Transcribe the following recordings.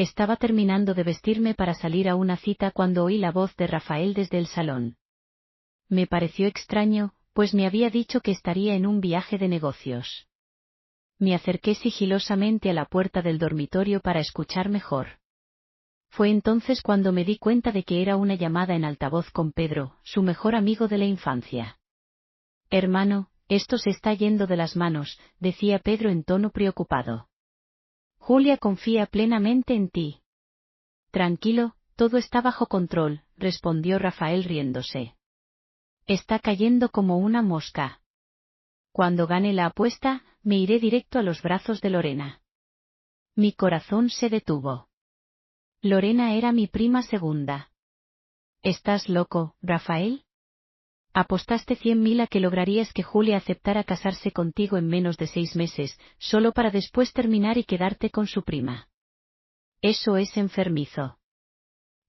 Estaba terminando de vestirme para salir a una cita cuando oí la voz de Rafael desde el salón. Me pareció extraño, pues me había dicho que estaría en un viaje de negocios. Me acerqué sigilosamente a la puerta del dormitorio para escuchar mejor. Fue entonces cuando me di cuenta de que era una llamada en altavoz con Pedro, su mejor amigo de la infancia. «Hermano, esto se está yendo de las manos», decía Pedro en tono preocupado. «Julia confía plenamente en ti». «Tranquilo, todo está bajo control», respondió Rafael riéndose. «Está cayendo como una mosca. Cuando gane la apuesta, me iré directo a los brazos de Lorena». Mi corazón se detuvo. Lorena era mi prima segunda. «¿Estás loco, Rafael? Apostaste 100.000 a que lograrías que Julia aceptara casarse contigo en menos de 6 meses, solo para después terminar y quedarte con su prima. Eso es enfermizo».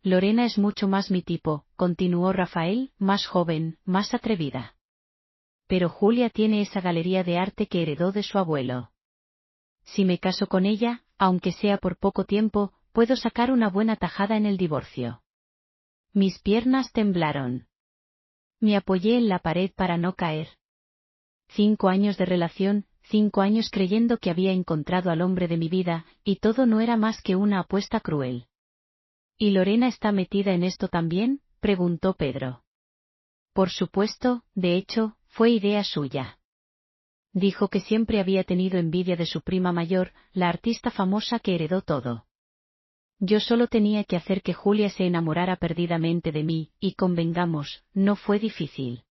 «Lorena es mucho más mi tipo», continuó Rafael, «más joven, más atrevida. Pero Julia tiene esa galería de arte que heredó de su abuelo. Si me caso con ella, aunque sea por poco tiempo, puedo sacar una buena tajada en el divorcio». Mis piernas temblaron. Me apoyé en la pared para no caer. 5 años de relación, 5 años creyendo que había encontrado al hombre de mi vida, y todo no era más que una apuesta cruel. «¿Y Lorena está metida en esto también?», preguntó Pedro. «Por supuesto, de hecho, fue idea suya. Dijo que siempre había tenido envidia de su prima mayor, la artista famosa que heredó todo. Yo solo tenía que hacer que Julia se enamorara perdidamente de mí, y convengamos, no fue difícil.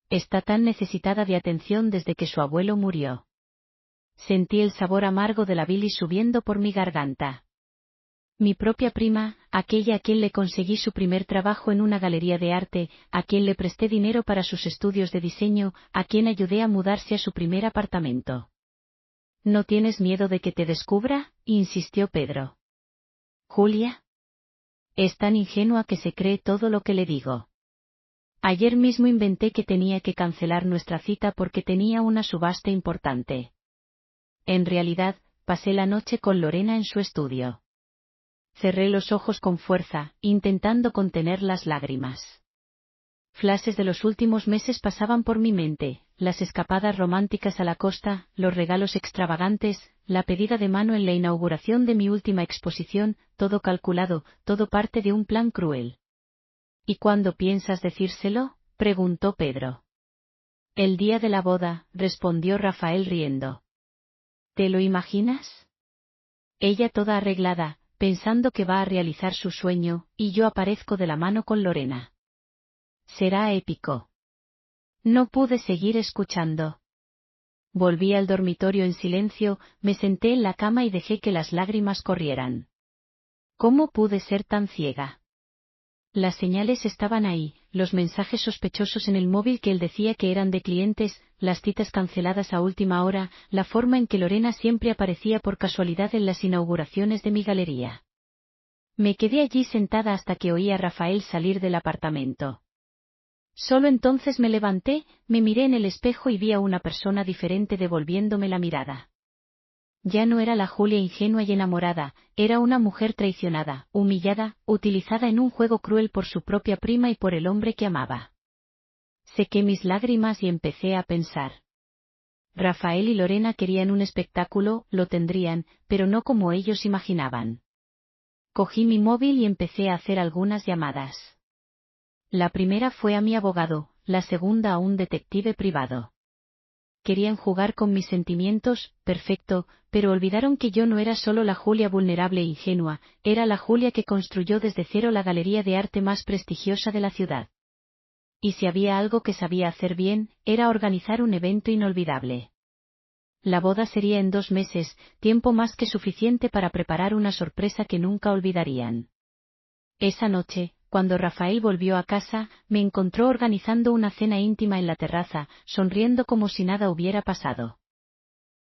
Está tan necesitada de atención desde que su abuelo murió». Sentí el sabor amargo de la bilis subiendo por mi garganta. Mi propia prima, aquella a quien le conseguí su primer trabajo en una galería de arte, a quien le presté dinero para sus estudios de diseño, a quien ayudé a mudarse a su primer apartamento. «¿No tienes miedo de que te descubra?», insistió Pedro. «¿Julia? Es tan ingenua que se cree todo lo que le digo. Ayer mismo inventé que tenía que cancelar nuestra cita porque tenía una subasta importante. En realidad, pasé la noche con Lorena en su estudio». Cerré los ojos con fuerza, intentando contener las lágrimas. Flashes de los últimos meses pasaban por mi mente, las escapadas románticas a la costa, los regalos extravagantes, la pedida de mano en la inauguración de mi última exposición, todo calculado, todo parte de un plan cruel. «¿Y cuándo piensas decírselo?», preguntó Pedro. «El día de la boda», respondió Rafael riendo. «¿Te lo imaginas? Ella toda arreglada, pensando que va a realizar su sueño, y yo aparezco de la mano con Lorena. Será épico». No pude seguir escuchando. Volví al dormitorio en silencio, me senté en la cama y dejé que las lágrimas corrieran. ¿Cómo pude ser tan ciega? Las señales estaban ahí, los mensajes sospechosos en el móvil que él decía que eran de clientes, las citas canceladas a última hora, la forma en que Lorena siempre aparecía por casualidad en las inauguraciones de mi galería. Me quedé allí sentada hasta que oí a Rafael salir del apartamento. Solo entonces me levanté, me miré en el espejo y vi a una persona diferente devolviéndome la mirada. Ya no era la Julia ingenua y enamorada, era una mujer traicionada, humillada, utilizada en un juego cruel por su propia prima y por el hombre que amaba. Sequé mis lágrimas y empecé a pensar. Rafael y Lorena querían un espectáculo, lo tendrían, pero no como ellos imaginaban. Cogí mi móvil y empecé a hacer algunas llamadas. La primera fue a mi abogado, la segunda a un detective privado. Querían jugar con mis sentimientos, perfecto, pero olvidaron que yo no era solo la Julia vulnerable e ingenua, era la Julia que construyó desde cero la galería de arte más prestigiosa de la ciudad. Y si había algo que sabía hacer bien, era organizar un evento inolvidable. La boda sería en 2 meses, tiempo más que suficiente para preparar una sorpresa que nunca olvidarían. Esa noche, cuando Rafael volvió a casa, me encontró organizando una cena íntima en la terraza, sonriendo como si nada hubiera pasado.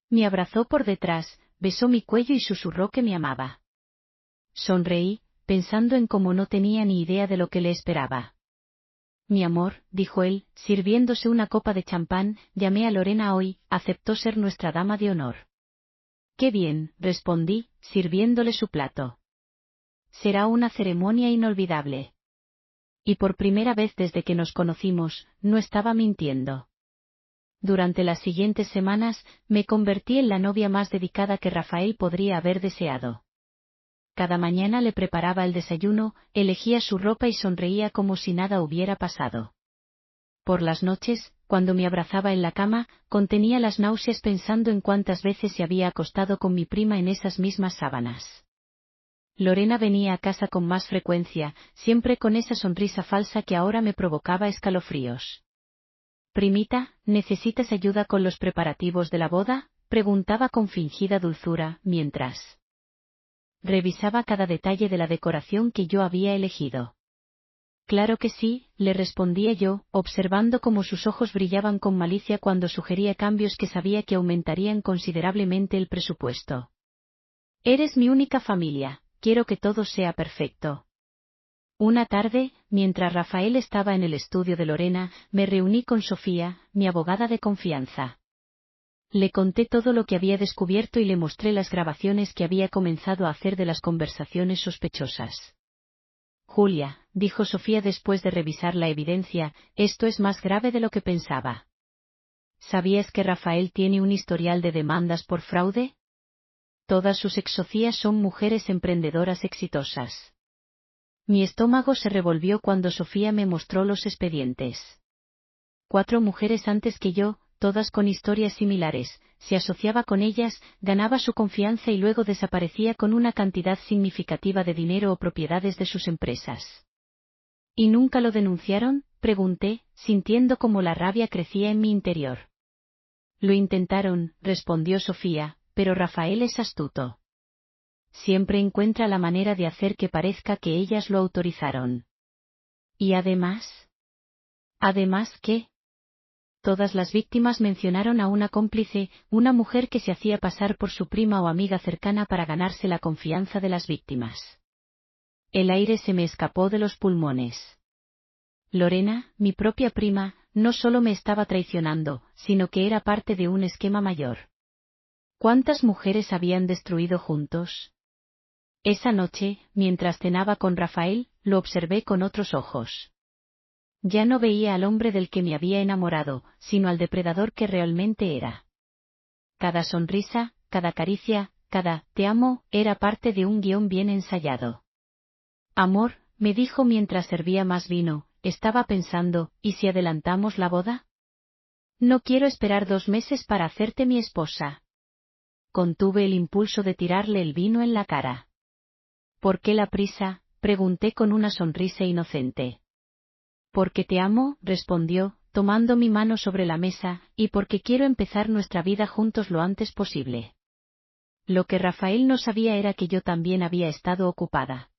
Me abrazó por detrás, besó mi cuello y susurró que me amaba. Sonreí, pensando en cómo no tenía ni idea de lo que le esperaba. «Mi amor», dijo él, sirviéndose una copa de champán, «llamé a Lorena hoy, aceptó ser nuestra dama de honor». «Qué bien», respondí, sirviéndole su plato. será una ceremonia inolvidable. Y por primera vez desde que nos conocimos, no estaba mintiendo. Durante las siguientes semanas, me convertí en la novia más dedicada que Rafael podría haber deseado. Cada mañana le preparaba el desayuno, elegía su ropa y sonreía como si nada hubiera pasado. Por las noches, cuando me abrazaba en la cama, contenía las náuseas pensando en cuántas veces se había acostado con mi prima en esas mismas sábanas. Lorena venía a casa con más frecuencia, siempre con esa sonrisa falsa que ahora me provocaba escalofríos. «Primita, ¿necesitas ayuda con los preparativos de la boda?», preguntaba con fingida dulzura, mientras revisaba cada detalle de la decoración que yo había elegido. «Claro que sí», le respondía yo, observando cómo sus ojos brillaban con malicia cuando sugería cambios que sabía que aumentarían considerablemente el presupuesto. «Eres mi única familia, quiero que todo sea perfecto». Una tarde, mientras Rafael estaba en el estudio de Lorena, me reuní con Sofía, mi abogada de confianza. Le conté todo lo que había descubierto y le mostré las grabaciones que había comenzado a hacer de las conversaciones sospechosas. «Julia», dijo Sofía después de revisar la evidencia, «esto es más grave de lo que pensaba». «¿Sabías que Rafael tiene un historial de demandas por fraude? Todas sus ex-socias son mujeres emprendedoras exitosas». Mi estómago se revolvió cuando Sofía me mostró los expedientes. 4 mujeres antes que yo, todas con historias similares, se asociaba con ellas, ganaba su confianza y luego desaparecía con una cantidad significativa de dinero o propiedades de sus empresas. ¿Y nunca lo denunciaron?, pregunté, sintiendo como la rabia crecía en mi interior. «Lo intentaron», respondió Sofía, «pero Rafael es astuto. Siempre encuentra la manera de hacer que parezca que ellas lo autorizaron. Y además... ¿Además qué?». Todas las víctimas mencionaron a una cómplice, una mujer que se hacía pasar por su prima o amiga cercana para ganarse la confianza de las víctimas. El aire se me escapó de los pulmones. Lorena, mi propia prima, no solo me estaba traicionando, sino que era parte de un esquema mayor. ¿Cuántas mujeres habían destruido juntos? Esa noche, mientras cenaba con Rafael, lo observé con otros ojos. Ya no veía al hombre del que me había enamorado, sino al depredador que realmente era. Cada sonrisa, cada caricia, cada «te amo», era parte de un guión bien ensayado. «Amor», me dijo mientras servía más vino, estaba pensando, ¿y si adelantamos la boda? «No quiero esperar 2 meses para hacerte mi esposa». Contuve el impulso de tirarle el vino en la cara. «¿Por qué la prisa?», pregunté con una sonrisa inocente. «Porque te amo», respondió, tomando mi mano sobre la mesa, «y porque quiero empezar nuestra vida juntos lo antes posible». Lo que Rafael no sabía era que yo también había estado ocupada.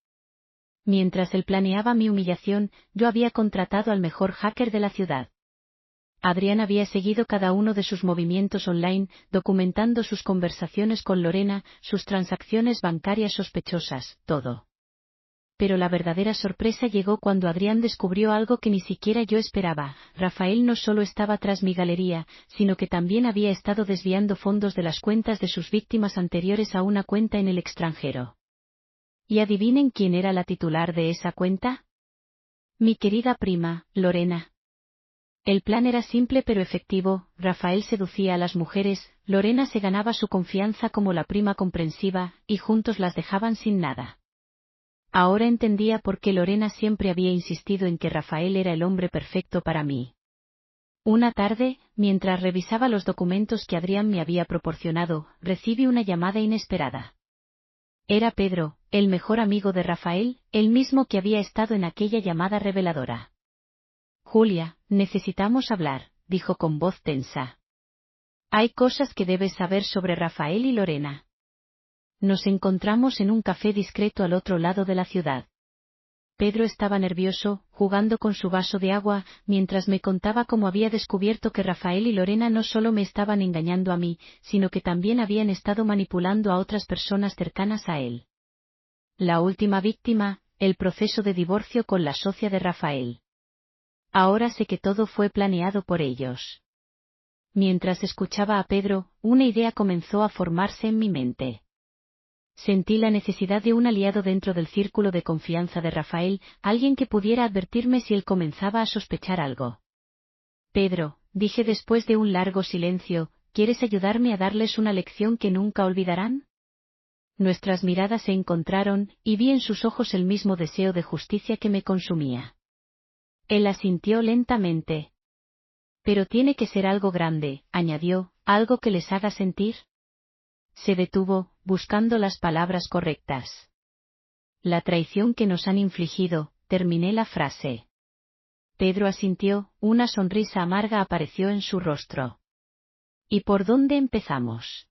Mientras él planeaba mi humillación, yo había contratado al mejor hacker de la ciudad. Adrián había seguido cada uno de sus movimientos online, documentando sus conversaciones con Lorena, sus transacciones bancarias sospechosas, todo. Pero la verdadera sorpresa llegó cuando Adrián descubrió algo que ni siquiera yo esperaba. Rafael no solo estaba tras mi galería, sino que también había estado desviando fondos de las cuentas de sus víctimas anteriores a una cuenta en el extranjero. ¿Y adivinen quién era la titular de esa cuenta? Mi querida prima, Lorena. El plan era simple pero efectivo. Rafael seducía a las mujeres, Lorena se ganaba su confianza como la prima comprensiva, y juntos las dejaban sin nada. Ahora entendía por qué Lorena siempre había insistido en que Rafael era el hombre perfecto para mí. Una tarde, mientras revisaba los documentos que Adrián me había proporcionado, recibí una llamada inesperada. Era Pedro, el mejor amigo de Rafael, el mismo que había estado en aquella llamada reveladora. «Julia, necesitamos hablar», dijo con voz tensa. «Hay cosas que debes saber sobre Rafael y Lorena». Nos encontramos en un café discreto al otro lado de la ciudad. Pedro estaba nervioso, jugando con su vaso de agua, mientras me contaba cómo había descubierto que Rafael y Lorena no solo me estaban engañando a mí, sino que también habían estado manipulando a otras personas cercanas a él. La última víctima, el proceso de divorcio con la socia de Rafael. Ahora sé que todo fue planeado por ellos. Mientras escuchaba a Pedro, una idea comenzó a formarse en mi mente. Sentí la necesidad de un aliado dentro del círculo de confianza de Rafael, alguien que pudiera advertirme si él comenzaba a sospechar algo. Pedro, dije después de un largo silencio, ¿quieres ayudarme a darles una lección que nunca olvidarán? Nuestras miradas se encontraron, y vi en sus ojos el mismo deseo de justicia que me consumía. Él asintió lentamente. Pero tiene que ser algo grande, añadió, algo que les haga sentir. Se detuvo, buscando las palabras correctas. La traición que nos han infligido, terminé la frase. Pedro asintió, una sonrisa amarga apareció en su rostro. ¿Y por dónde empezamos?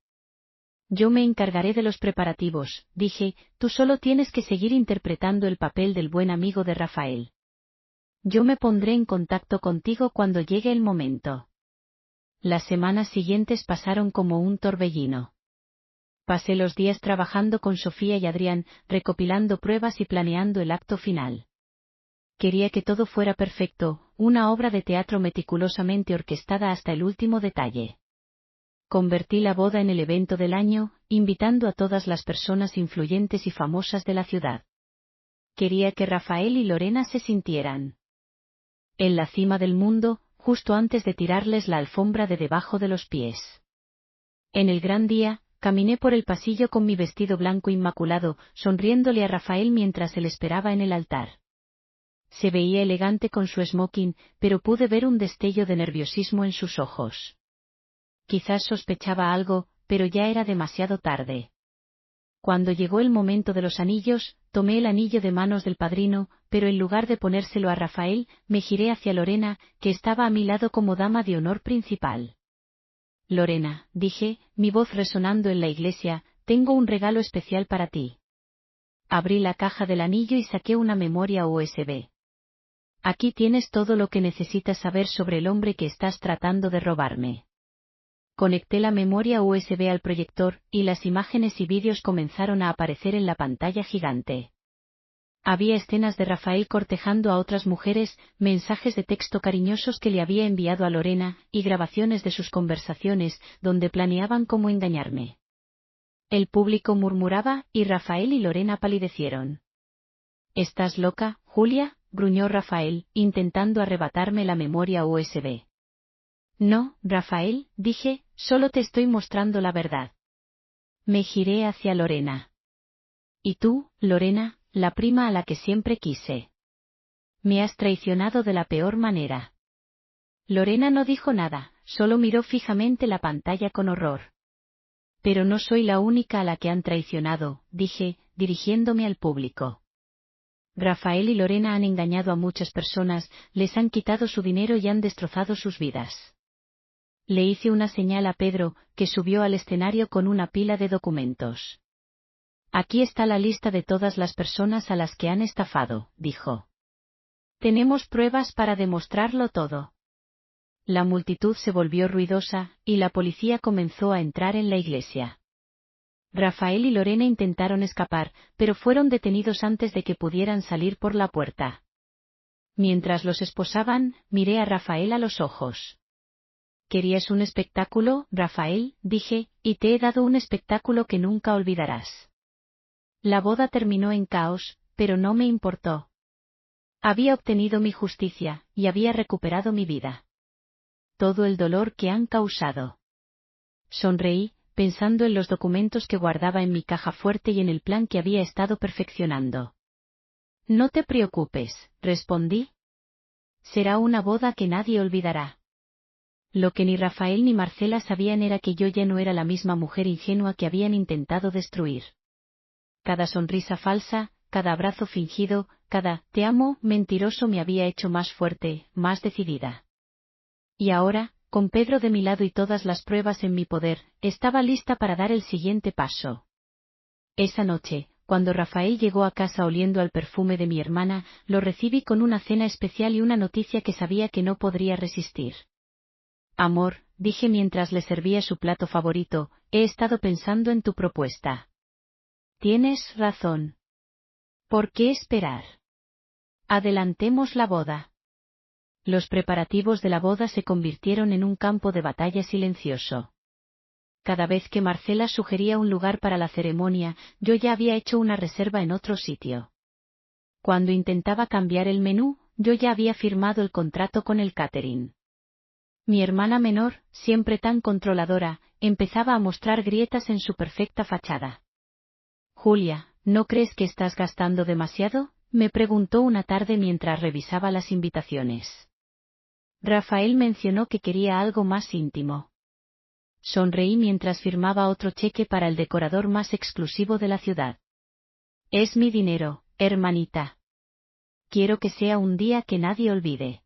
Yo me encargaré de los preparativos, dije, tú solo tienes que seguir interpretando el papel del buen amigo de Rafael. Yo me pondré en contacto contigo cuando llegue el momento. Las semanas siguientes pasaron como un torbellino. Pasé los días trabajando con Sofía y Adrián, recopilando pruebas y planeando el acto final. Quería que todo fuera perfecto, una obra de teatro meticulosamente orquestada hasta el último detalle. Convertí la boda en el evento del año, invitando a todas las personas influyentes y famosas de la ciudad. Quería que Rafael y Lorena se sintieran en la cima del mundo, justo antes de tirarles la alfombra de debajo de los pies. En el gran día, caminé por el pasillo con mi vestido blanco inmaculado, sonriéndole a Rafael mientras él esperaba en el altar. Se veía elegante con su smoking, pero pude ver un destello de nerviosismo en sus ojos. Quizás sospechaba algo, pero ya era demasiado tarde. Cuando llegó el momento de los anillos, tomé el anillo de manos del padrino, pero en lugar de ponérselo a Rafael, me giré hacia Lorena, que estaba a mi lado como dama de honor principal. Lorena, dije, mi voz resonando en la iglesia, tengo un regalo especial para ti. Abrí la caja del anillo y saqué una memoria USB. Aquí tienes todo lo que necesitas saber sobre el hombre que estás tratando de robarme. Conecté la memoria USB al proyector, y las imágenes y vídeos comenzaron a aparecer en la pantalla gigante. Había escenas de Rafael cortejando a otras mujeres, mensajes de texto cariñosos que le había enviado a Lorena, y grabaciones de sus conversaciones, donde planeaban cómo engañarme. El público murmuraba, y Rafael y Lorena palidecieron. ¿Estás loca, Julia?, gruñó Rafael, intentando arrebatarme la memoria USB. No, Rafael, dije, solo te estoy mostrando la verdad. Me giré hacia Lorena. ¿Y tú, Lorena, la prima a la que siempre quise? Me has traicionado de la peor manera. Lorena no dijo nada, solo miró fijamente la pantalla con horror. Pero no soy la única a la que han traicionado, dije, dirigiéndome al público. Rafael y Lorena han engañado a muchas personas, les han quitado su dinero y han destrozado sus vidas. Le hice una señal a Pedro, que subió al escenario con una pila de documentos. Aquí está la lista de todas las personas a las que han estafado, dijo. Tenemos pruebas para demostrarlo todo. La multitud se volvió ruidosa, y la policía comenzó a entrar en la iglesia. Rafael y Lorena intentaron escapar, pero fueron detenidos antes de que pudieran salir por la puerta. Mientras los esposaban, miré a Rafael a los ojos. ¿Querías un espectáculo, Rafael?, dije, y te he dado un espectáculo que nunca olvidarás. La boda terminó en caos, pero no me importó. Había obtenido mi justicia, y había recuperado mi vida. Todo el dolor que han causado. Sonreí, pensando en los documentos que guardaba en mi caja fuerte y en el plan que había estado perfeccionando. No te preocupes, respondí. Será una boda que nadie olvidará. Lo que ni Rafael ni Marcela sabían era que yo ya no era la misma mujer ingenua que habían intentado destruir. Cada sonrisa falsa, cada abrazo fingido, cada «te amo» mentiroso me había hecho más fuerte, más decidida. Y ahora, con Pedro de mi lado y todas las pruebas en mi poder, estaba lista para dar el siguiente paso. Esa noche, cuando Rafael llegó a casa oliendo al perfume de mi hermana, lo recibí con una cena especial y una noticia que sabía que no podría resistir. Amor, dije mientras le servía su plato favorito, he estado pensando en tu propuesta. Tienes razón. ¿Por qué esperar? Adelantemos la boda. Los preparativos de la boda se convirtieron en un campo de batalla silencioso. Cada vez que Marcela sugería un lugar para la ceremonia, yo ya había hecho una reserva en otro sitio. Cuando intentaba cambiar el menú, yo ya había firmado el contrato con el catering. Mi hermana menor, siempre tan controladora, empezaba a mostrar grietas en su perfecta fachada. Julia, ¿no crees que estás gastando demasiado?, me preguntó una tarde mientras revisaba las invitaciones. Rafael mencionó que quería algo más íntimo. Sonreí mientras firmaba otro cheque para el decorador más exclusivo de la ciudad. Es mi dinero, hermanita. Quiero que sea un día que nadie olvide.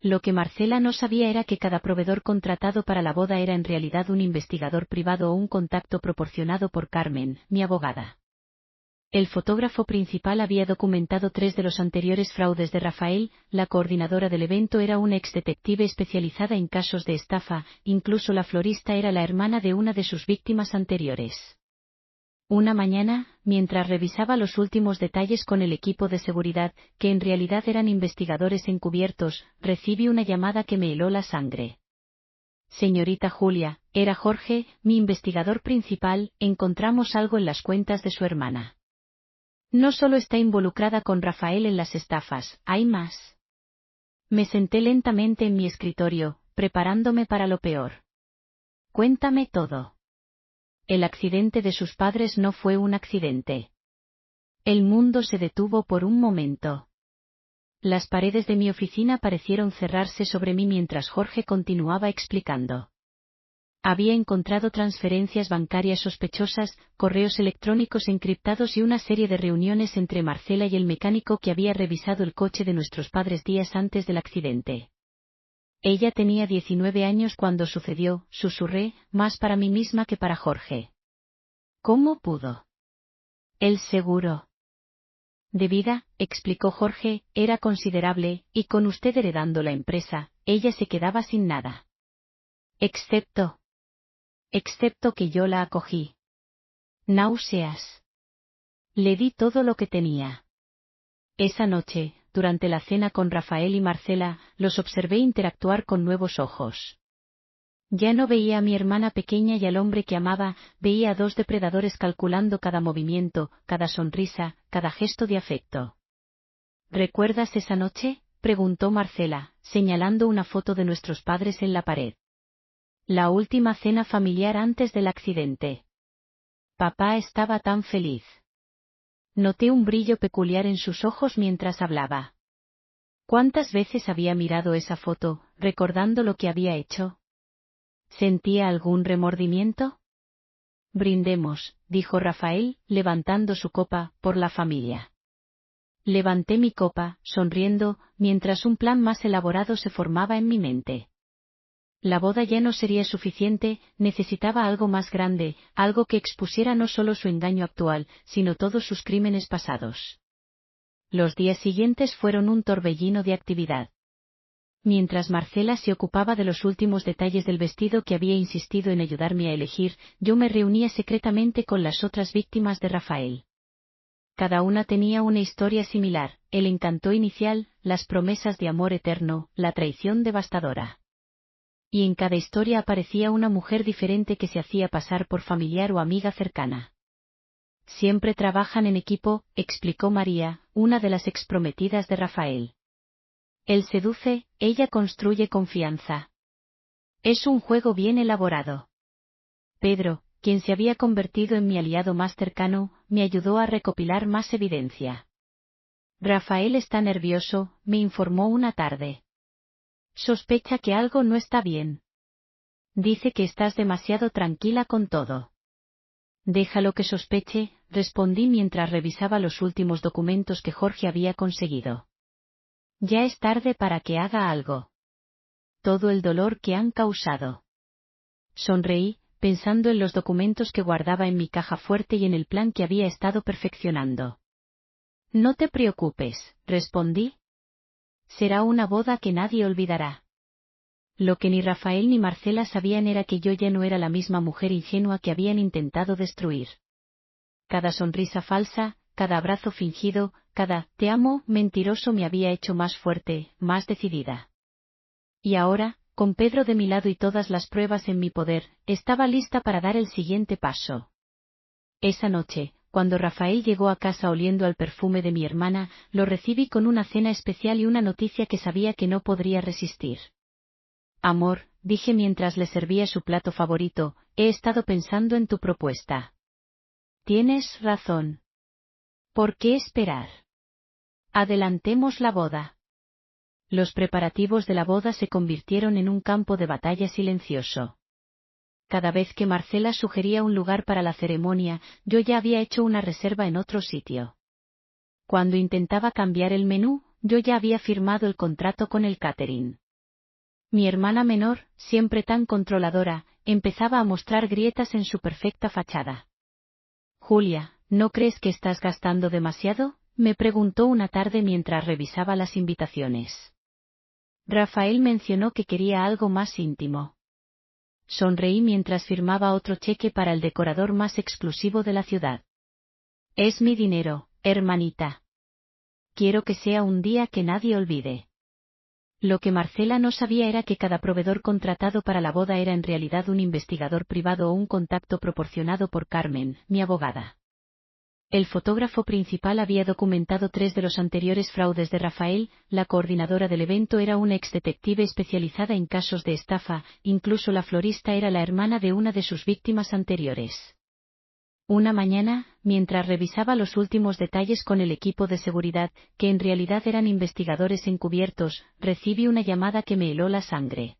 Lo que Marcela no sabía era que cada proveedor contratado para la boda era en realidad un investigador privado o un contacto proporcionado por Carmen, mi abogada. El fotógrafo principal había documentado 3 de los anteriores fraudes de Rafael, la coordinadora del evento era una ex-detective especializada en casos de estafa, incluso la florista era la hermana de una de sus víctimas anteriores. Una mañana, mientras revisaba los últimos detalles con el equipo de seguridad, que en realidad eran investigadores encubiertos, recibí una llamada que me heló la sangre. Señorita Julia, era Jorge, mi investigador principal, encontramos algo en las cuentas de su hermana. No solo está involucrada con Rafael en las estafas, hay más. Me senté lentamente en mi escritorio, preparándome para lo peor. Cuéntame todo. El accidente de sus padres no fue un accidente. El mundo se detuvo por un momento. Las paredes de mi oficina parecieron cerrarse sobre mí mientras Jorge continuaba explicando. Había encontrado transferencias bancarias sospechosas, correos electrónicos encriptados y una serie de reuniones entre Marcela y el mecánico que había revisado el coche de nuestros padres días antes del accidente. Ella tenía 19 años cuando sucedió, susurré, más para mí misma que para Jorge. ¿Cómo pudo? El seguro de vida, explicó Jorge, era considerable, y con usted heredando la empresa, ella se quedaba sin nada. Excepto que yo la acogí. Náuseas. Le di todo lo que tenía. Esa noche, durante la cena con Rafael y Marcela, los observé interactuar con nuevos ojos. Ya no veía a mi hermana pequeña y al hombre que amaba, veía a 2 depredadores calculando cada movimiento, cada sonrisa, cada gesto de afecto. ¿Recuerdas esa noche?, preguntó Marcela, señalando una foto de nuestros padres en la pared. La última cena familiar antes del accidente. Papá estaba tan feliz. Noté un brillo peculiar en sus ojos mientras hablaba. ¿Cuántas veces había mirado esa foto, recordando lo que había hecho? ¿Sentía algún remordimiento? Brindemos, dijo Rafael, levantando su copa, por la familia. Levanté mi copa, sonriendo, mientras un plan más elaborado se formaba en mi mente. La boda ya no sería suficiente, necesitaba algo más grande, algo que expusiera no solo su engaño actual, sino todos sus crímenes pasados. Los días siguientes fueron un torbellino de actividad. Mientras Marcela se ocupaba de los últimos detalles del vestido que había insistido en ayudarme a elegir, yo me reunía secretamente con las otras víctimas de Rafael. Cada una tenía una historia similar, el encanto inicial, las promesas de amor eterno, la traición devastadora. Y en cada historia aparecía una mujer diferente que se hacía pasar por familiar o amiga cercana. Siempre trabajan en equipo, explicó María, una de las exprometidas de Rafael. Él seduce, ella construye confianza. Es un juego bien elaborado. Pedro, quien se había convertido en mi aliado más cercano, me ayudó a recopilar más evidencia. Rafael está nervioso, me informó una tarde. Sospecha que algo no está bien. Dice que estás demasiado tranquila con todo. Déjalo que sospeche, respondí mientras revisaba los últimos documentos que Jorge había conseguido. Ya es tarde para que haga algo. Todo el dolor que han causado. Sonreí, pensando en los documentos que guardaba en mi caja fuerte y en el plan que había estado perfeccionando. No te preocupes, respondí. Será una boda que nadie olvidará. Lo que ni Rafael ni Marcela sabían era que yo ya no era la misma mujer ingenua que habían intentado destruir. Cada sonrisa falsa, cada abrazo fingido, cada «te amo» mentiroso me había hecho más fuerte, más decidida. Y ahora, con Pedro de mi lado y todas las pruebas en mi poder, estaba lista para dar el siguiente paso. Esa noche, cuando Rafael llegó a casa oliendo al perfume de mi hermana, lo recibí con una cena especial y una noticia que sabía que no podría resistir. Amor, dije mientras le servía su plato favorito, he estado pensando en tu propuesta. Tienes razón. ¿Por qué esperar? Adelantemos la boda. Los preparativos de la boda se convirtieron en un campo de batalla silencioso. Cada vez que Marcela sugería un lugar para la ceremonia, yo ya había hecho una reserva en otro sitio. Cuando intentaba cambiar el menú, yo ya había firmado el contrato con el catering. Mi hermana menor, siempre tan controladora, empezaba a mostrar grietas en su perfecta fachada. Julia, ¿no crees que estás gastando demasiado?, me preguntó una tarde mientras revisaba las invitaciones. Rafael mencionó que quería algo más íntimo. Sonreí mientras firmaba otro cheque para el decorador más exclusivo de la ciudad. Es mi dinero, hermanita. Quiero que sea un día que nadie olvide. Lo que Marcela no sabía era que cada proveedor contratado para la boda era en realidad un investigador privado o un contacto proporcionado por Carmen, mi abogada. El fotógrafo principal había documentado 3 de los anteriores fraudes de Rafael, la coordinadora del evento era una exdetective especializada en casos de estafa, incluso la florista era la hermana de una de sus víctimas anteriores. Una mañana, mientras revisaba los últimos detalles con el equipo de seguridad, que en realidad eran investigadores encubiertos, recibí una llamada que me heló la sangre.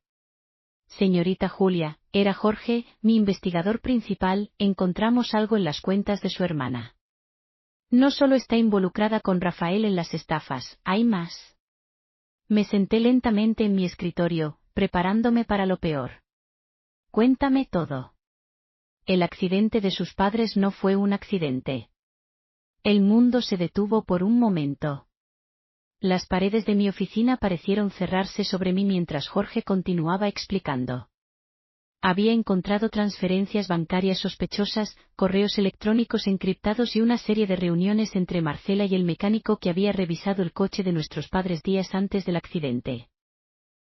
Señorita Julia, era Jorge, mi investigador principal, encontramos algo en las cuentas de su hermana. No solo está involucrada con Rafael en las estafas, hay más. Me senté lentamente en mi escritorio, preparándome para lo peor. Cuéntame todo. El accidente de sus padres no fue un accidente. El mundo se detuvo por un momento. Las paredes de mi oficina parecieron cerrarse sobre mí mientras Jorge continuaba explicando. Había encontrado transferencias bancarias sospechosas, correos electrónicos encriptados y una serie de reuniones entre Marcela y el mecánico que había revisado el coche de nuestros padres días antes del accidente.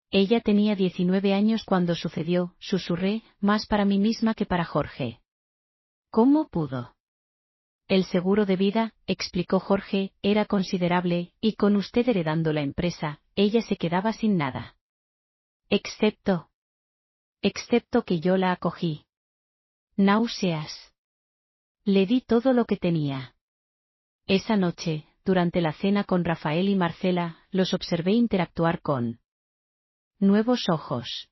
Ella tenía 19 años cuando sucedió, susurré, más para mí misma que para Jorge. ¿Cómo pudo? El seguro de vida, explicó Jorge, era considerable, y con usted heredando la empresa, ella se quedaba sin nada. Excepto que yo la acogí. Náuseas. Le di todo lo que tenía. Esa noche, durante la cena con Rafael y Marcela, los observé interactuar con nuevos ojos.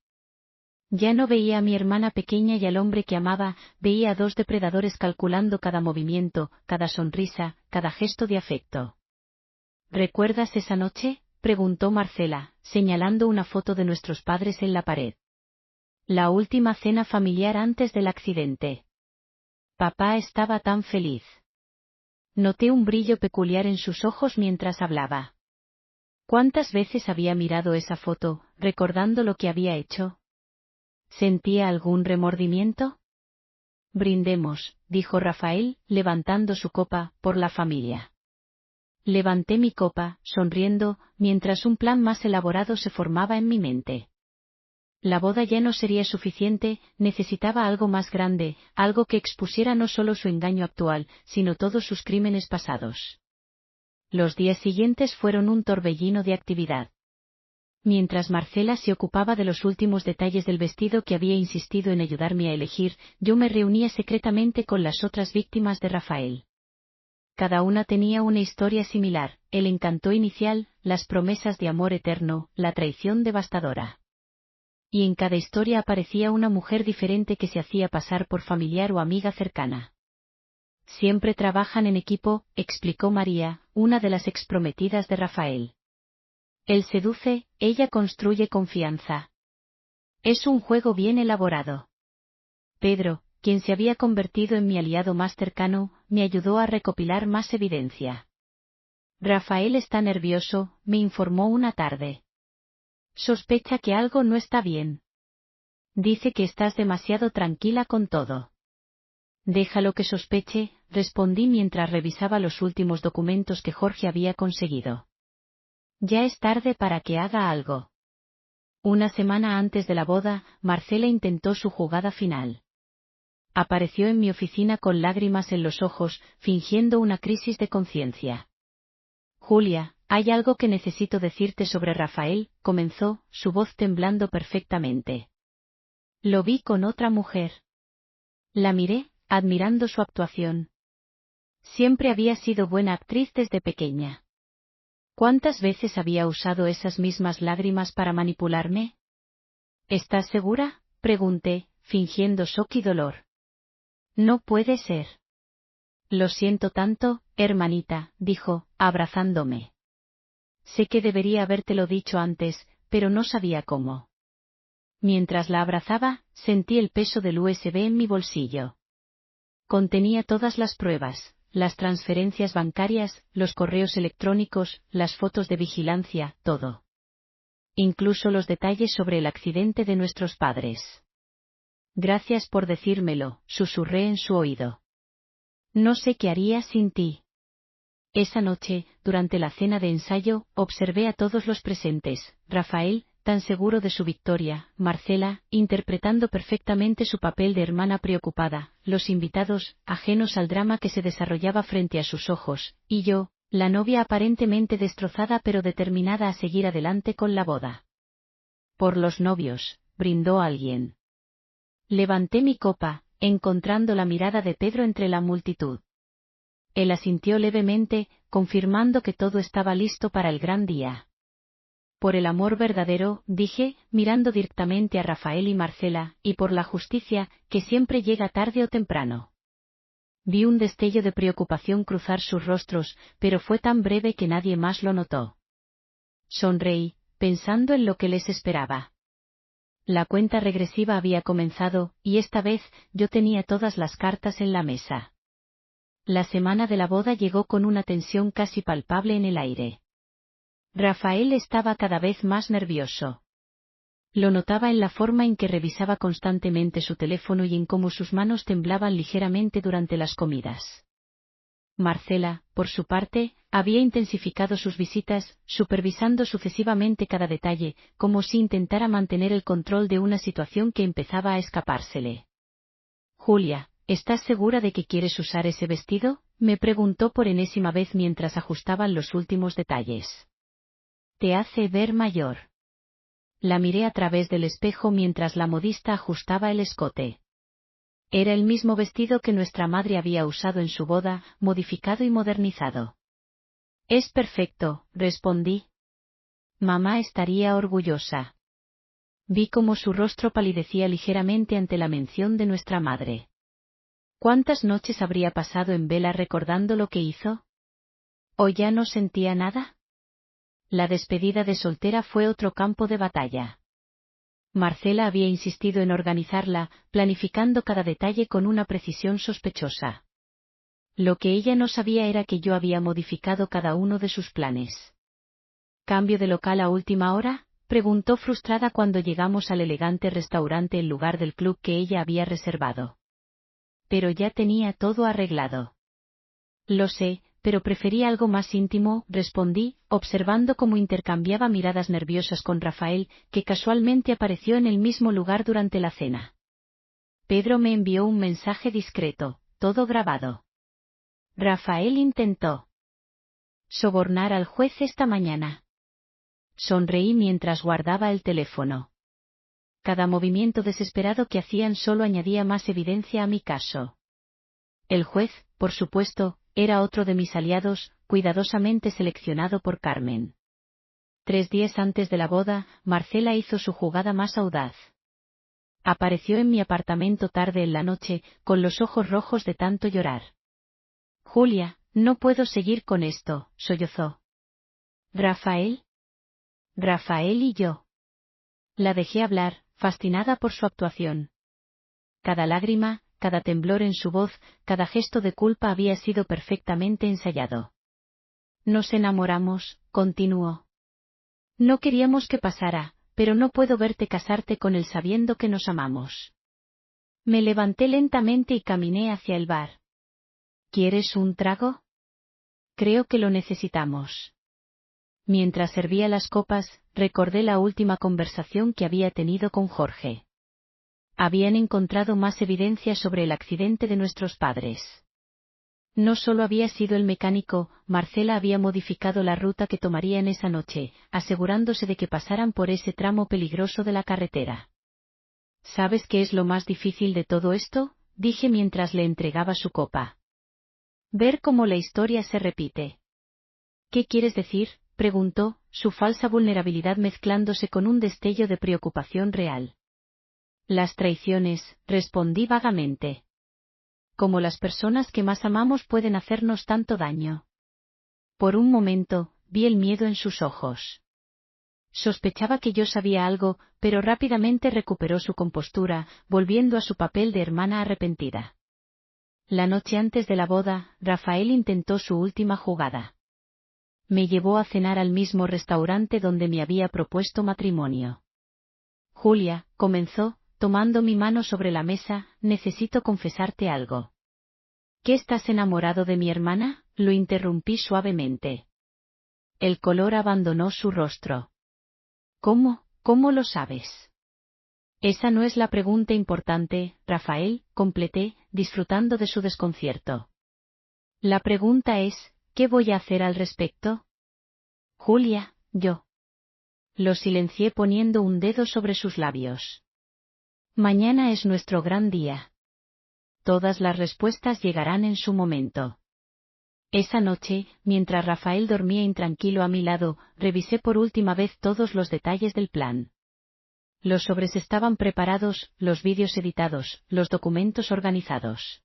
Ya no veía a mi hermana pequeña y al hombre que amaba, veía a 2 depredadores calculando cada movimiento, cada sonrisa, cada gesto de afecto. ¿Recuerdas esa noche?, preguntó Marcela, señalando una foto de nuestros padres en la pared. La última cena familiar antes del accidente. Papá estaba tan feliz. Noté un brillo peculiar en sus ojos mientras hablaba. ¿Cuántas veces había mirado esa foto, recordando lo que había hecho? ¿Sentía algún remordimiento? Brindemos, dijo Rafael, levantando su copa, por la familia. Levanté mi copa, sonriendo, mientras un plan más elaborado se formaba en mi mente. La boda ya no sería suficiente, necesitaba algo más grande, algo que expusiera no solo su engaño actual, sino todos sus crímenes pasados. Los días siguientes fueron un torbellino de actividad. Mientras Marcela se ocupaba de los últimos detalles del vestido que había insistido en ayudarme a elegir, yo me reunía secretamente con las otras víctimas de Rafael. Cada una tenía una historia similar, el encanto inicial, las promesas de amor eterno, la traición devastadora. Y en cada historia aparecía una mujer diferente que se hacía pasar por familiar o amiga cercana. Siempre trabajan en equipo, explicó María, una de las exprometidas de Rafael. Él seduce, ella construye confianza. Es un juego bien elaborado. Pedro, quien se había convertido en mi aliado más cercano, me ayudó a recopilar más evidencia. Rafael está nervioso, me informó una tarde. Sospecha que algo no está bien. Dice que estás demasiado tranquila con todo. Déjalo que sospeche, respondí mientras revisaba los últimos documentos que Jorge había conseguido. Ya es tarde para que haga algo. Una semana antes de la boda, Marcela intentó su jugada final. Apareció en mi oficina con lágrimas en los ojos, fingiendo una crisis de conciencia. Julia, hay algo que necesito decirte sobre Rafael, comenzó, su voz temblando perfectamente. Lo vi con otra mujer. La miré, admirando su actuación. Siempre había sido buena actriz desde pequeña. ¿Cuántas veces había usado esas mismas lágrimas para manipularme? ¿Estás segura?, pregunté, fingiendo shock y dolor. No puede ser. Lo siento tanto, hermanita, dijo, abrazándome. Sé que debería habértelo dicho antes, pero no sabía cómo. Mientras la abrazaba, sentí el peso del USB en mi bolsillo. Contenía todas las pruebas, las transferencias bancarias, los correos electrónicos, las fotos de vigilancia, todo. Incluso los detalles sobre el accidente de nuestros padres. Gracias por decírmelo, susurré en su oído. No sé qué haría sin ti. Esa noche, durante la cena de ensayo, observé a todos los presentes, Rafael, tan seguro de su victoria, Marcela, interpretando perfectamente su papel de hermana preocupada, los invitados, ajenos al drama que se desarrollaba frente a sus ojos, y yo, la novia aparentemente destrozada pero determinada a seguir adelante con la boda. Por los novios, brindó alguien. Levanté mi copa, encontrando la mirada de Pedro entre la multitud. Él asintió levemente, confirmando que todo estaba listo para el gran día. Por el amor verdadero, dije, mirando directamente a Rafael y Marcela, y por la justicia, que siempre llega tarde o temprano. Vi un destello de preocupación cruzar sus rostros, pero fue tan breve que nadie más lo notó. Sonreí, pensando en lo que les esperaba. La cuenta regresiva había comenzado, y esta vez, yo tenía todas las cartas en la mesa. La semana de la boda llegó con una tensión casi palpable en el aire. Rafael estaba cada vez más nervioso. Lo notaba en la forma en que revisaba constantemente su teléfono y en cómo sus manos temblaban ligeramente durante las comidas. Marcela, por su parte, había intensificado sus visitas, supervisando sucesivamente cada detalle, como si intentara mantener el control de una situación que empezaba a escapársele. Julia, ¿estás segura de que quieres usar ese vestido?, me preguntó por enésima vez mientras ajustaban los últimos detalles. Te hace ver mayor. La miré a través del espejo mientras la modista ajustaba el escote. Era el mismo vestido que nuestra madre había usado en su boda, modificado y modernizado. Es perfecto, respondí. Mamá estaría orgullosa. Vi cómo su rostro palidecía ligeramente ante la mención de nuestra madre. ¿Cuántas noches habría pasado en vela recordando lo que hizo? ¿O ya no sentía nada? La despedida de soltera fue otro campo de batalla. Marcela había insistido en organizarla, planificando cada detalle con una precisión sospechosa. Lo que ella no sabía era que yo había modificado cada uno de sus planes. ¿Cambio de local a última hora?, preguntó frustrada cuando llegamos al elegante restaurante en lugar del club que ella había reservado. Pero ya tenía todo arreglado. Lo sé, pero prefería algo más íntimo, respondí, observando cómo intercambiaba miradas nerviosas con Rafael, que casualmente apareció en el mismo lugar durante la cena. Pedro me envió un mensaje discreto, todo grabado. Rafael intentó sobornar al juez esta mañana. Sonreí mientras guardaba el teléfono. Cada movimiento desesperado que hacían solo añadía más evidencia a mi caso. El juez, por supuesto, era otro de mis aliados, cuidadosamente seleccionado por Carmen. 3 días antes de la boda, Marcela hizo su jugada más audaz. Apareció en mi apartamento tarde en la noche, con los ojos rojos de tanto llorar. Julia, no puedo seguir con esto, sollozó. ¿Rafael? Rafael y yo. La dejé hablar, fascinada por su actuación. Cada lágrima, cada temblor en su voz, cada gesto de culpa había sido perfectamente ensayado. Nos enamoramos, continuó. No queríamos que pasara, pero no puedo verte casarte con él sabiendo que nos amamos. Me levanté lentamente y caminé hacia el bar. ¿Quieres un trago? Creo que lo necesitamos. Mientras servía las copas, recordé la última conversación que había tenido con Jorge. Habían encontrado más evidencia sobre el accidente de nuestros padres. No solo había sido el mecánico, Marcela había modificado la ruta que tomarían esa noche, asegurándose de que pasaran por ese tramo peligroso de la carretera. ¿Sabes qué es lo más difícil de todo esto?, dije mientras le entregaba su copa. Ver cómo la historia se repite. ¿Qué quieres decir?, preguntó, su falsa vulnerabilidad mezclándose con un destello de preocupación real. Las traiciones, respondí vagamente. Como las personas que más amamos pueden hacernos tanto daño. Por un momento, vi el miedo en sus ojos. Sospechaba que yo sabía algo, pero rápidamente recuperó su compostura, volviendo a su papel de hermana arrepentida. La noche antes de la boda, Rafael intentó su última jugada. Me llevó a cenar al mismo restaurante donde me había propuesto matrimonio. Julia, comenzó, tomando mi mano sobre la mesa, necesito confesarte algo. ¿Qué estás enamorado de mi hermana?, lo interrumpí suavemente. El color abandonó su rostro. ¿Cómo lo sabes? Esa no es la pregunta importante, Rafael, completé, disfrutando de su desconcierto. La pregunta es, ¿qué voy a hacer al respecto? Julia, yo. Lo silencié poniendo un dedo sobre sus labios. Mañana es nuestro gran día. Todas las respuestas llegarán en su momento. Esa noche, mientras Rafael dormía intranquilo a mi lado, revisé por última vez todos los detalles del plan. Los sobres estaban preparados, los vídeos editados, los documentos organizados.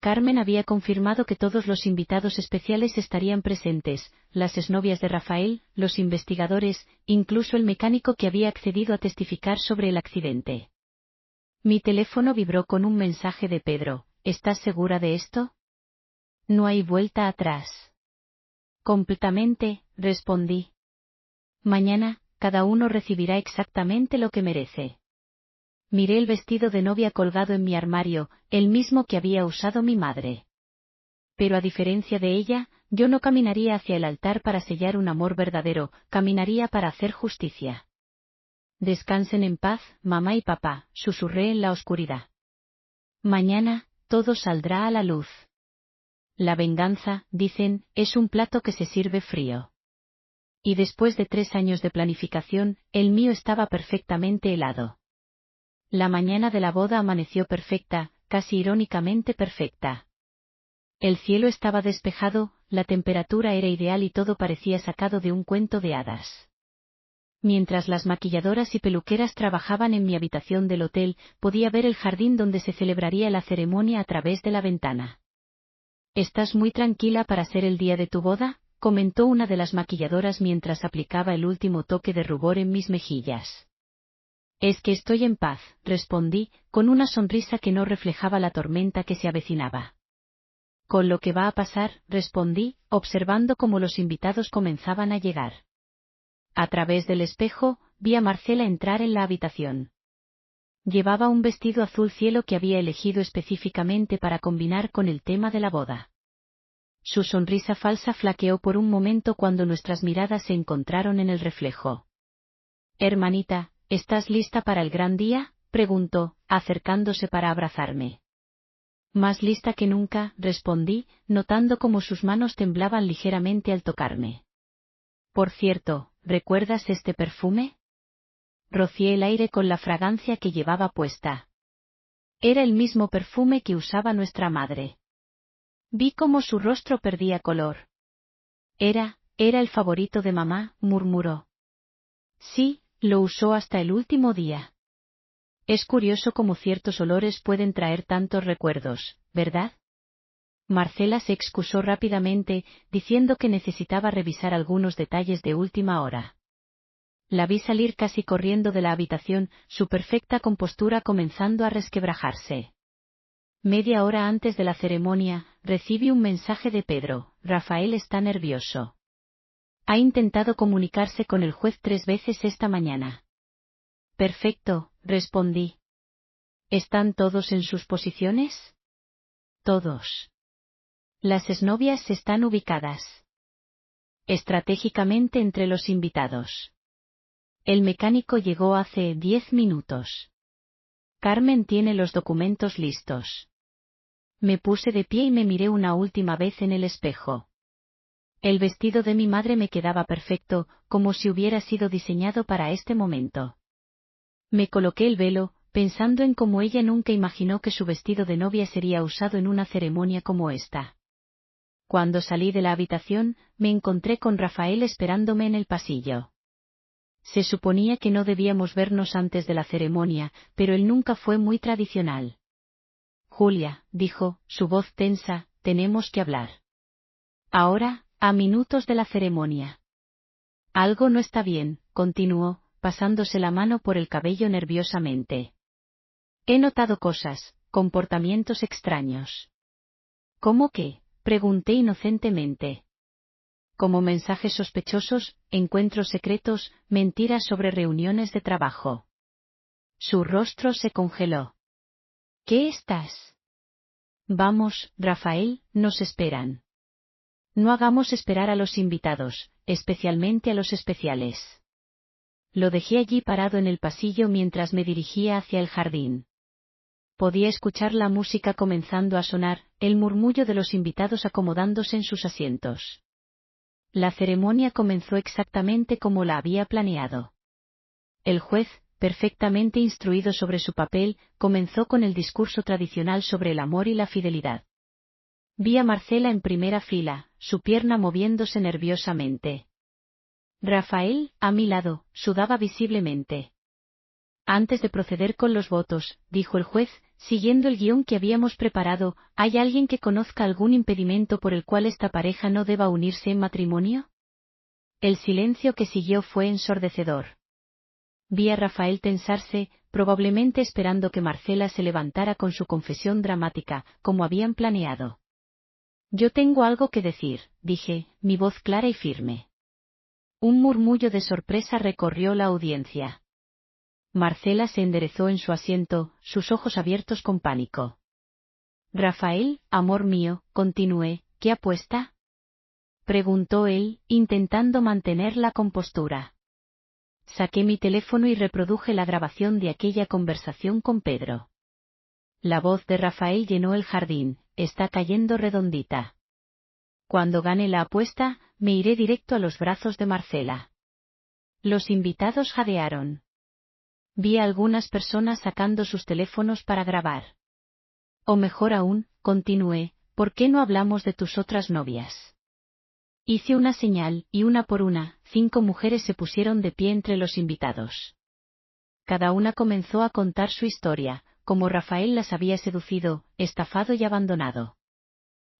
Carmen había confirmado que todos los invitados especiales estarían presentes, las exnovias de Rafael, los investigadores, incluso el mecánico que había accedido a testificar sobre el accidente. Mi teléfono vibró con un mensaje de Pedro. ¿Estás segura de esto? No hay vuelta atrás. Completamente, respondí. Mañana, cada uno recibirá exactamente lo que merece. Miré el vestido de novia colgado en mi armario, el mismo que había usado mi madre. Pero a diferencia de ella, yo no caminaría hacia el altar para sellar un amor verdadero, caminaría para hacer justicia. Descansen en paz, mamá y papá, susurré en la oscuridad. Mañana, todo saldrá a la luz. La venganza, dicen, es un plato que se sirve frío. Y después de 3 años de planificación, el mío estaba perfectamente helado. La mañana de la boda amaneció perfecta, casi irónicamente perfecta. El cielo estaba despejado, la temperatura era ideal y todo parecía sacado de un cuento de hadas. Mientras las maquilladoras y peluqueras trabajaban en mi habitación del hotel, podía ver el jardín donde se celebraría la ceremonia a través de la ventana. ¿Estás muy tranquila para ser el día de tu boda?, comentó una de las maquilladoras mientras aplicaba el último toque de rubor en mis mejillas. Es que estoy en paz, respondí, con una sonrisa que no reflejaba la tormenta que se avecinaba. Con lo que va a pasar, respondí, observando cómo los invitados comenzaban a llegar. A través del espejo, vi a Marcela entrar en la habitación. Llevaba un vestido azul cielo que había elegido específicamente para combinar con el tema de la boda. Su sonrisa falsa flaqueó por un momento cuando nuestras miradas se encontraron en el reflejo. Hermanita, ¿estás lista para el gran día?, preguntó, acercándose para abrazarme. Más lista que nunca, respondí, notando cómo sus manos temblaban ligeramente al tocarme. Por cierto, ¿recuerdas este perfume? Rocié el aire con la fragancia que llevaba puesta. Era el mismo perfume que usaba nuestra madre. Vi cómo su rostro perdía color. Era el favorito de mamá, murmuró. Sí, lo usó hasta el último día. Es curioso cómo ciertos olores pueden traer tantos recuerdos, ¿verdad? Marcela se excusó rápidamente, diciendo que necesitaba revisar algunos detalles de última hora. La vi salir casi corriendo de la habitación, su perfecta compostura comenzando a resquebrajarse. Media hora antes de la ceremonia, recibí un mensaje de Pedro. Rafael está nervioso. Ha intentado comunicarse con el juez 3 veces esta mañana. Perfecto, respondí. ¿Están todos en sus posiciones? Todos. Las exnovias están ubicadas. estratégicamente entre los invitados. El mecánico llegó hace 10 minutos. Carmen tiene los documentos listos. Me puse de pie y me miré una última vez en el espejo. El vestido de mi madre me quedaba perfecto, como si hubiera sido diseñado para este momento. Me coloqué el velo, pensando en cómo ella nunca imaginó que su vestido de novia sería usado en una ceremonia como esta. Cuando salí de la habitación, me encontré con Rafael esperándome en el pasillo. Se suponía que no debíamos vernos antes de la ceremonia, pero él nunca fue muy tradicional. Julia, dijo, su voz tensa, tenemos que hablar. Ahora, a minutos de la ceremonia. Algo no está bien, continuó, pasándose la mano por el cabello nerviosamente. He notado cosas, comportamientos extraños. ¿Cómo qué? Pregunté inocentemente. Como mensajes sospechosos, encuentros secretos, mentiras sobre reuniones de trabajo. Su rostro se congeló. ¿Qué estás? Vamos, Rafael, nos esperan. No hagamos esperar a los invitados, especialmente a los especiales. Lo dejé allí parado en el pasillo mientras me dirigía hacia el jardín. Podía escuchar la música comenzando a sonar, el murmullo de los invitados acomodándose en sus asientos. La ceremonia comenzó exactamente como la había planeado. El juez, perfectamente instruido sobre su papel, comenzó con el discurso tradicional sobre el amor y la fidelidad. Vi a Marcela en primera fila, su pierna moviéndose nerviosamente. Rafael, a mi lado, sudaba visiblemente. Antes de proceder con los votos, dijo el juez, siguiendo el guión que habíamos preparado, ¿hay alguien que conozca algún impedimento por el cual esta pareja no deba unirse en matrimonio? El silencio que siguió fue ensordecedor. Vi a Rafael tensarse, probablemente esperando que Marcela se levantara con su confesión dramática, como habían planeado. Yo tengo algo que decir, dije, mi voz clara y firme. Un murmullo de sorpresa recorrió la audiencia. Marcela se enderezó en su asiento, sus ojos abiertos con pánico. Rafael, amor mío, continué, ¿qué apuesta? Preguntó él, intentando mantener la compostura. Saqué mi teléfono y reproduje la grabación de aquella conversación con Pedro. La voz de Rafael llenó el jardín, está cayendo redondita. Cuando gane la apuesta, me iré directo a los brazos de Marcela. Los invitados jadearon. Vi a algunas personas sacando sus teléfonos para grabar. O mejor aún, continué, ¿por qué no hablamos de tus otras novias? Hice una señal, y una por una, 5 mujeres se pusieron de pie entre los invitados. Cada una comenzó a contar su historia, cómo Rafael las había seducido, estafado y abandonado.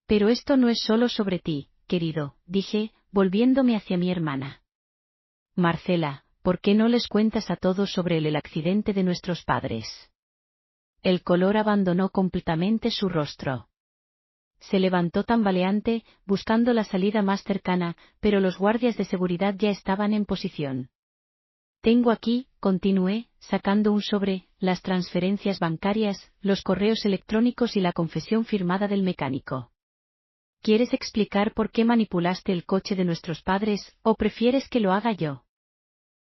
Pero esto no es solo sobre ti, querido, dije, volviéndome hacia mi hermana. Marcela, ¿por qué no les cuentas a todos sobre el accidente de nuestros padres? El color abandonó completamente su rostro. Se levantó tambaleante, buscando la salida más cercana, pero los guardias de seguridad ya estaban en posición. Tengo aquí, continué, sacando un sobre, las transferencias bancarias, los correos electrónicos y la confesión firmada del mecánico. ¿Quieres explicar por qué manipulaste el coche de nuestros padres, o prefieres que lo haga yo?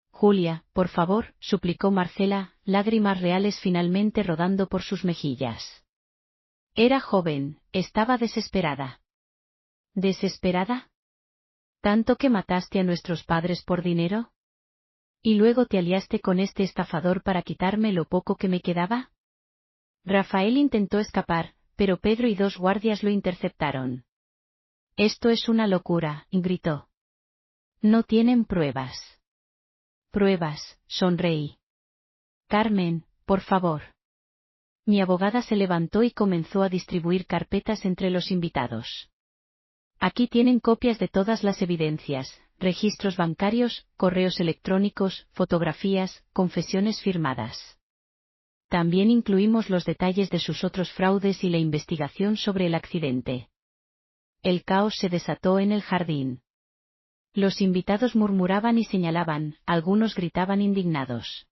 Julia, por favor, suplicó Marcela, lágrimas reales finalmente rodando por sus mejillas. Era joven, estaba desesperada. ¿Desesperada? ¿Tanto que mataste a nuestros padres por dinero? ¿Y luego te aliaste con este estafador para quitarme lo poco que me quedaba? Rafael intentó escapar, pero Pedro y 2 guardias lo interceptaron. Esto es una locura, gritó. No tienen pruebas. Pruebas, sonreí. Carmen, por favor. Mi abogada se levantó y comenzó a distribuir carpetas entre los invitados. Aquí tienen copias de todas las evidencias, registros bancarios, correos electrónicos, fotografías, confesiones firmadas. También incluimos los detalles de sus otros fraudes y la investigación sobre el accidente. El caos se desató en el jardín. Los invitados murmuraban y señalaban, algunos gritaban indignados.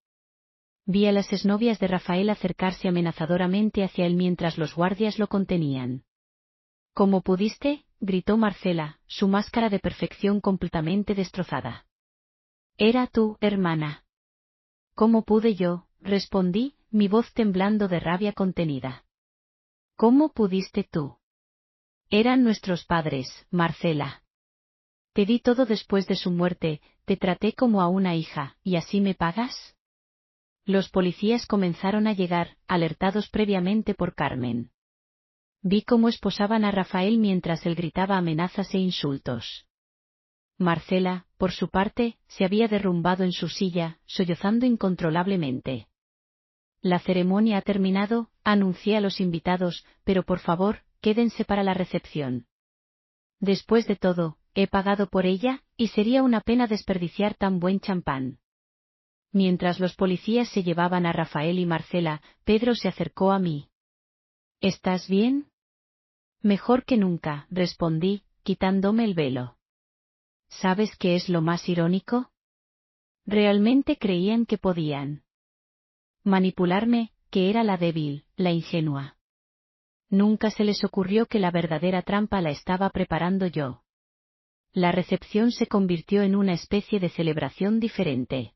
Vi a las exnovias de Rafael acercarse amenazadoramente hacia él mientras los guardias lo contenían. ¿Cómo pudiste? gritó Marcela, su máscara de perfección completamente destrozada. Era tu hermana. ¿Cómo pude yo? Respondí, mi voz temblando de rabia contenida. ¿Cómo pudiste tú? Eran nuestros padres, Marcela. Te di todo después de su muerte, te traté como a una hija, ¿y así me pagas? Los policías comenzaron a llegar, alertados previamente por Carmen. Vi cómo esposaban a Rafael mientras él gritaba amenazas e insultos. Marcela, por su parte, se había derrumbado en su silla, sollozando incontrolablemente. La ceremonia ha terminado, anuncié a los invitados, pero por favor, quédense para la recepción. Después de todo, he pagado por ella, y sería una pena desperdiciar tan buen champán. Mientras los policías se llevaban a Rafael y Marcela, Pedro se acercó a mí. ¿Estás bien? Mejor que nunca, respondí, quitándome el velo. ¿Sabes qué es lo más irónico? Realmente creían que podían manipularme, que era la débil, la ingenua. Nunca se les ocurrió que la verdadera trampa la estaba preparando yo. La recepción se convirtió en una especie de celebración diferente.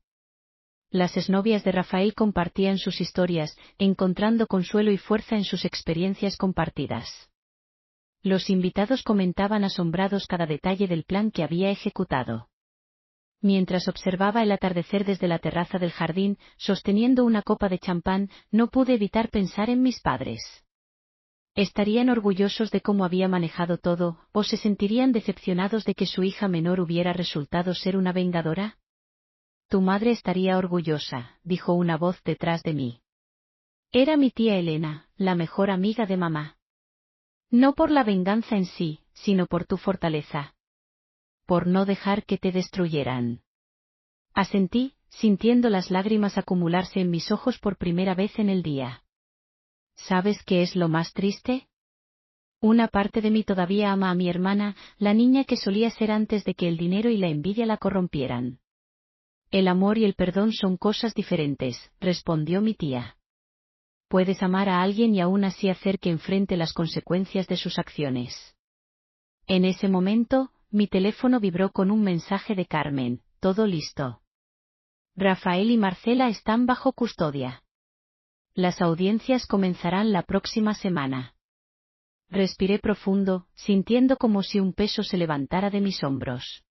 Las exnovias de Rafael compartían sus historias, encontrando consuelo y fuerza en sus experiencias compartidas. Los invitados comentaban asombrados cada detalle del plan que había ejecutado. Mientras observaba el atardecer desde la terraza del jardín, sosteniendo una copa de champán, no pude evitar pensar en mis padres. ¿Estarían orgullosos de cómo había manejado todo, o se sentirían decepcionados de que su hija menor hubiera resultado ser una vengadora? Tu madre estaría orgullosa, dijo una voz detrás de mí. Era mi tía Elena, la mejor amiga de mamá. No por la venganza en sí, sino por tu fortaleza. Por no dejar que te destruyeran. Asentí, sintiendo las lágrimas acumularse en mis ojos por primera vez en el día. ¿Sabes qué es lo más triste? Una parte de mí todavía ama a mi hermana, la niña que solía ser antes de que el dinero y la envidia la corrompieran. El amor y el perdón son cosas diferentes, respondió mi tía. Puedes amar a alguien y aún así hacer que enfrente las consecuencias de sus acciones. En ese momento, mi teléfono vibró con un mensaje de Carmen, todo listo. Rafael y Marcela están bajo custodia. Las audiencias comenzarán la próxima semana. Respiré profundo, sintiendo como si un peso se levantara de mis hombros.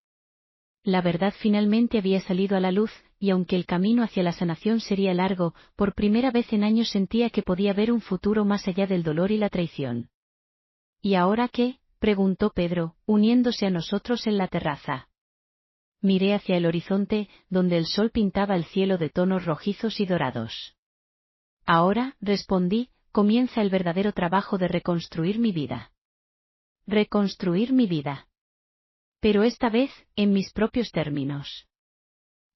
La verdad finalmente había salido a la luz, y aunque el camino hacia la sanación sería largo, por primera vez en años sentía que podía ver un futuro más allá del dolor y la traición. ¿Y ahora qué? Preguntó Pedro, uniéndose a nosotros en la terraza. Miré hacia el horizonte, donde el sol pintaba el cielo de tonos rojizos y dorados. Ahora, respondí, comienza el verdadero trabajo de reconstruir mi vida. Reconstruir mi vida. Pero esta vez, en mis propios términos.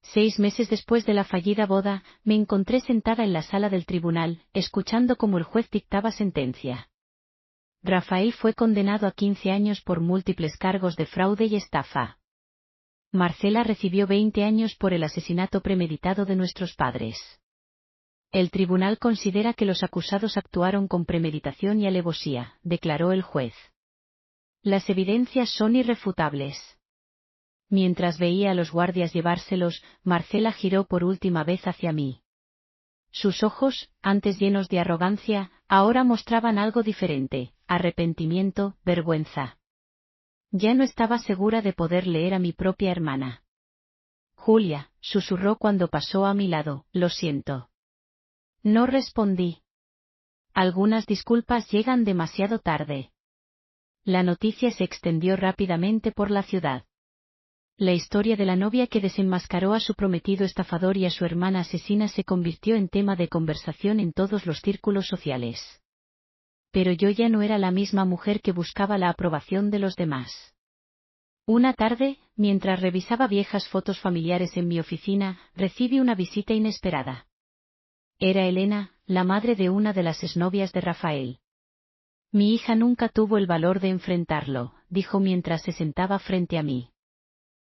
6 meses después de la fallida boda, me encontré sentada en la sala del tribunal, escuchando cómo el juez dictaba sentencia. Rafael fue condenado a 15 años por múltiples cargos de fraude y estafa. Marcela recibió 20 años por el asesinato premeditado de nuestros padres. El tribunal considera que los acusados actuaron con premeditación y alevosía, declaró el juez. Las evidencias son irrefutables. Mientras veía a los guardias llevárselos, Marcela giró por última vez hacia mí. Sus ojos, antes llenos de arrogancia, ahora mostraban algo diferente, arrepentimiento, vergüenza. Ya no estaba segura de poder leer a mi propia hermana. Julia, susurró cuando pasó a mi lado, lo siento. No respondí. Algunas disculpas llegan demasiado tarde. La noticia se extendió rápidamente por la ciudad. La historia de la novia que desenmascaró a su prometido estafador y a su hermana asesina se convirtió en tema de conversación en todos los círculos sociales. Pero yo ya no era la misma mujer que buscaba la aprobación de los demás. Una tarde, mientras revisaba viejas fotos familiares en mi oficina, recibí una visita inesperada. Era Elena, la madre de una de las exnovias de Rafael. Mi hija nunca tuvo el valor de enfrentarlo, dijo mientras se sentaba frente a mí.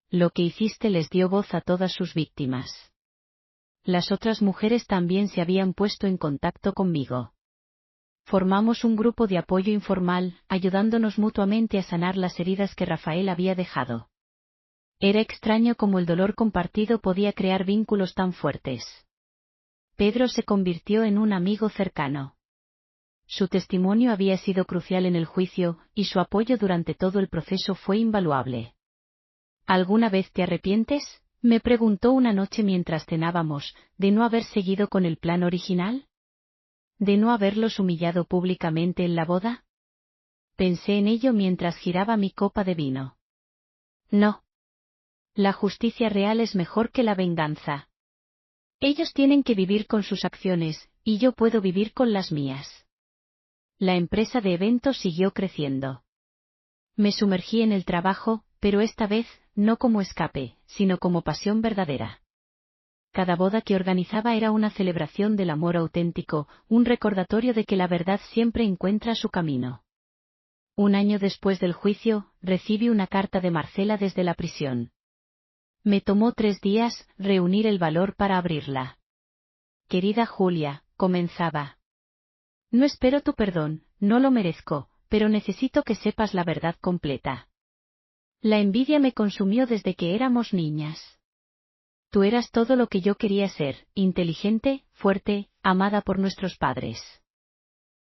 Lo que hiciste les dio voz a todas sus víctimas. Las otras mujeres también se habían puesto en contacto conmigo. Formamos un grupo de apoyo informal, ayudándonos mutuamente a sanar las heridas que Rafael había dejado. Era extraño cómo el dolor compartido podía crear vínculos tan fuertes. Pedro se convirtió en un amigo cercano. Su testimonio había sido crucial en el juicio, y su apoyo durante todo el proceso fue invaluable. ¿Alguna vez te arrepientes?, me preguntó una noche mientras cenábamos, de no haber seguido con el plan original. ¿De no haberlos humillado públicamente en la boda? Pensé en ello mientras giraba mi copa de vino. No. La justicia real es mejor que la venganza. Ellos tienen que vivir con sus acciones, y yo puedo vivir con las mías. La empresa de eventos siguió creciendo. Me sumergí en el trabajo, pero esta vez, no como escape, sino como pasión verdadera. Cada boda que organizaba era una celebración del amor auténtico, un recordatorio de que la verdad siempre encuentra su camino. Un año después del juicio, recibí una carta de Marcela desde la prisión. Me tomó 3 días reunir el valor para abrirla. Querida Julia, comenzaba. No espero tu perdón, no lo merezco, pero necesito que sepas la verdad completa. La envidia me consumió desde que éramos niñas. Tú eras todo lo que yo quería ser, inteligente, fuerte, amada por nuestros padres.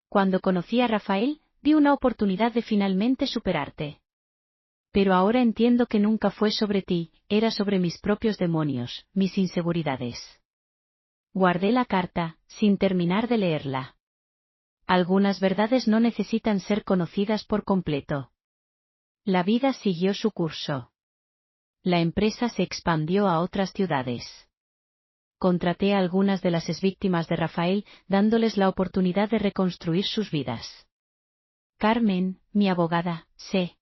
Cuando conocí a Rafael, vi una oportunidad de finalmente superarte. Pero ahora entiendo que nunca fue sobre ti, era sobre mis propios demonios, mis inseguridades. Guardé la carta, sin terminar de leerla. Algunas verdades no necesitan ser conocidas por completo. La vida siguió su curso. La empresa se expandió a otras ciudades. Contraté a algunas de las exvíctimas de Rafael, dándoles la oportunidad de reconstruir sus vidas. Carmen, mi abogada, se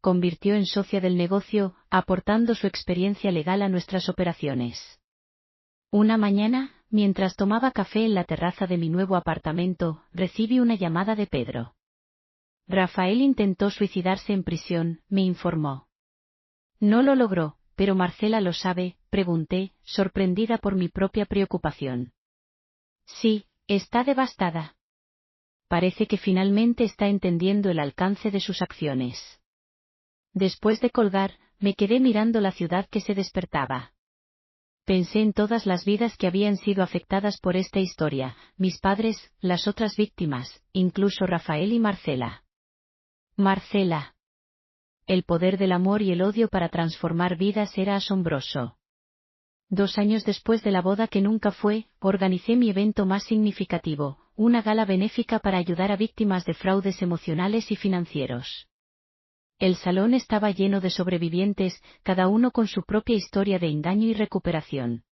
convirtió en socia del negocio, aportando su experiencia legal a nuestras operaciones. Una mañana, mientras tomaba café en la terraza de mi nuevo apartamento, recibí una llamada de Pedro. Rafael intentó suicidarse en prisión, me informó. No lo logró, pero Marcela lo sabe, pregunté, sorprendida por mi propia preocupación. Sí, está devastada. Parece que finalmente está entendiendo el alcance de sus acciones. Después de colgar, me quedé mirando la ciudad que se despertaba. Pensé en todas las vidas que habían sido afectadas por esta historia, mis padres, las otras víctimas, incluso Rafael y Marcela. Marcela. El poder del amor y el odio para transformar vidas era asombroso. 2 años después de la boda que nunca fue, organicé mi evento más significativo, una gala benéfica para ayudar a víctimas de fraudes emocionales y financieros. El salón estaba lleno de sobrevivientes, cada uno con su propia historia de engaño y recuperación.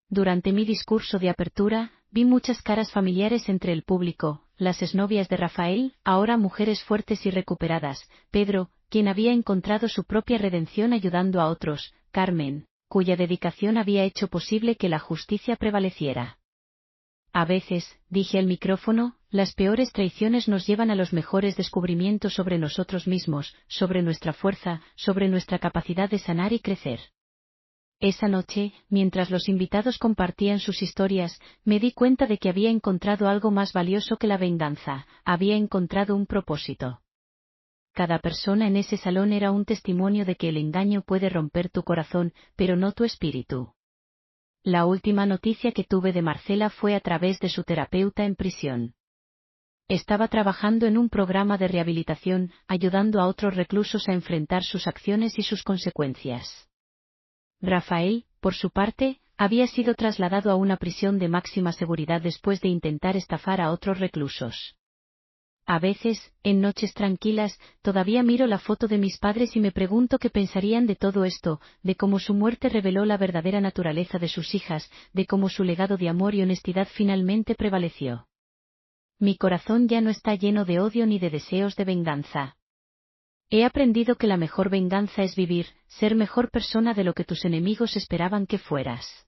Durante mi discurso de apertura, vi muchas caras familiares entre el público, las exnovias de Rafael, ahora mujeres fuertes y recuperadas, Pedro, quien había encontrado su propia redención ayudando a otros, Carmen, cuya dedicación había hecho posible que la justicia prevaleciera. A veces, dije al micrófono, las peores traiciones nos llevan a los mejores descubrimientos sobre nosotros mismos, sobre nuestra fuerza, sobre nuestra capacidad de sanar y crecer. Esa noche, mientras los invitados compartían sus historias, me di cuenta de que había encontrado algo más valioso que la venganza, había encontrado un propósito. Cada persona en ese salón era un testimonio de que el engaño puede romper tu corazón, pero no tu espíritu. La última noticia que tuve de Marcela fue a través de su terapeuta en prisión. Estaba trabajando en un programa de rehabilitación, ayudando a otros reclusos a enfrentar sus acciones y sus consecuencias. Rafael, por su parte, había sido trasladado a una prisión de máxima seguridad después de intentar estafar a otros reclusos. A veces, en noches tranquilas, todavía miro la foto de mis padres y me pregunto qué pensarían de todo esto, de cómo su muerte reveló la verdadera naturaleza de sus hijas, de cómo su legado de amor y honestidad finalmente prevaleció. Mi corazón ya no está lleno de odio ni de deseos de venganza. He aprendido que la mejor venganza es vivir, ser mejor persona de lo que tus enemigos esperaban que fueras.